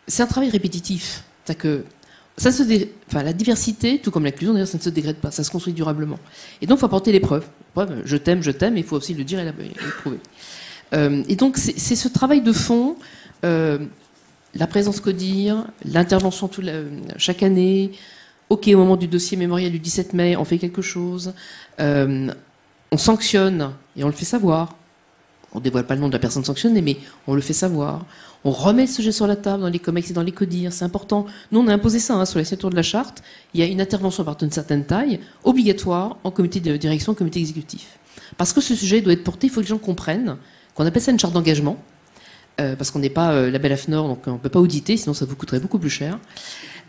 c'est un travail répétitif. C'est-à-dire que la diversité, tout comme l'inclusion, d'ailleurs, ça ne se dégrade pas, ça se construit durablement. Et donc, il faut apporter les preuves. Je t'aime, mais il faut aussi le dire et le prouver. Et donc, c'est ce travail de fond, la présence CODIR, l'intervention chaque année. Ok, au moment du dossier mémorial du 17 mai, on fait quelque chose. On sanctionne et on le fait savoir. On ne dévoile pas le nom de la personne sanctionnée, mais on le fait savoir. On remet le sujet sur la table dans les COMEX et dans les CODIR, c'est important. Nous, on a imposé ça sur la signature de la charte. Il y a une intervention à partir d'une certaine taille, obligatoire, en comité de direction, comité exécutif. Parce que ce sujet doit être porté, il faut que les gens comprennent qu'on appelle ça une charte d'engagement, parce qu'on n'est pas label AFNOR, donc on ne peut pas auditer, sinon ça vous coûterait beaucoup plus cher.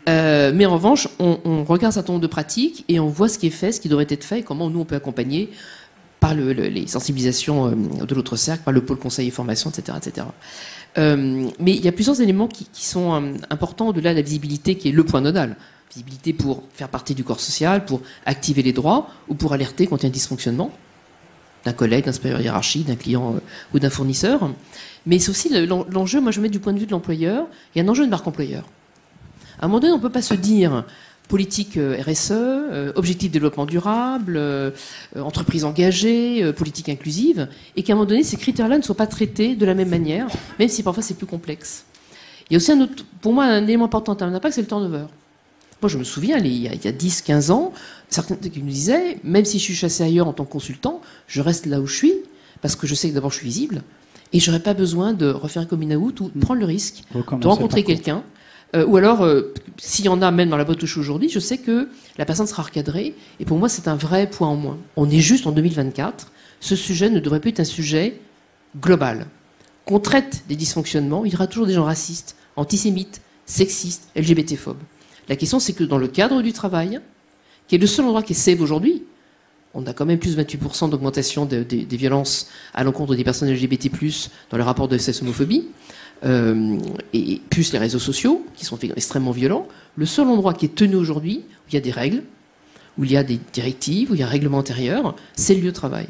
Mais en revanche, on regarde un certain nombre de pratiques et on voit ce qui est fait, ce qui devrait être fait, et comment nous on peut accompagner par les sensibilisations de l'autre cercle, par le pôle conseil et formation, etc. etc. Mais il y a plusieurs éléments qui sont importants au-delà de la visibilité qui est le point nodal. Visibilité pour faire partie du corps social, pour activer les droits ou pour alerter quand il y a un dysfonctionnement d'un collègue, d'un supérieur hiérarchique, d'un client ou d'un fournisseur. Mais c'est aussi l'enjeu, moi je mets du point de vue de l'employeur, il y a un enjeu de marque employeur. À un moment donné, on ne peut pas se dire politique RSE, objectif de développement durable, entreprise engagée, politique inclusive, et qu'à un moment donné, ces critères-là ne soient pas traités de la même manière, même si parfois c'est plus complexe. Il y a aussi pour moi, un élément important en termes d'impact, c'est le turnover. Moi, je me souviens, il y a 10-15 ans, certains qui nous disaient, même si je suis chassé ailleurs en tant que consultant, je reste là où je suis, parce que je sais que d'abord je suis visible, et je n'aurais pas besoin de refaire un coming out ou de prendre le risque de rencontrer quelqu'un. Ou alors, s'il y en a même dans la boîte où je suis aujourd'hui, je sais que la personne sera recadrée. Et pour moi, c'est un vrai point en moins. On est juste en 2024. Ce sujet ne devrait plus être un sujet global. Qu'on traite des dysfonctionnements, il y aura toujours des gens racistes, antisémites, sexistes, LGBT-phobes. La question, c'est que dans le cadre du travail, qui est le seul endroit qui est safe aujourd'hui, on a quand même plus de 28% d'augmentation des violences à l'encontre des personnes LGBT+, dans le rapport de SS-homophobie, et plus les réseaux sociaux, qui sont extrêmement violents. Le seul endroit qui est tenu aujourd'hui, où il y a des règles, où il y a des directives, où il y a un règlement intérieur, c'est le lieu de travail.